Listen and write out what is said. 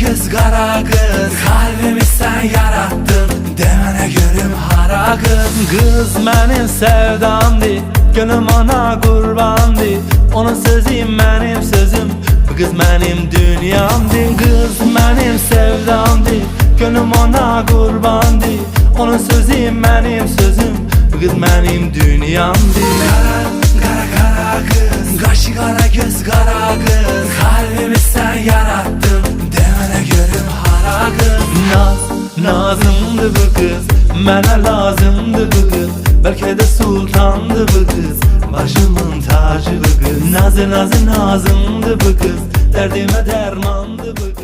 göz, kara kız, kalbimi sen yarattın, demene görüm hara kız. Kız benim sevdamdı, gönlüm ona kurbandı, onun sözü benim sözüm, bu kız benim dünyamdı. Kız benim sevdamdı, gönlüm ona kurbandı, onun sözü benim sözüm, bu kız benim dünyamdı. Kara kız, kaşı kara göz, kara kız, kalbimi sen yarattın, demene görüm hara kız. Nazımdı bu kız, mənə lazımdı bu kız, belki de sultandı bu kız, başımın tacı bu kız. Nazımdı bu kız, derdime dermandı bu kız.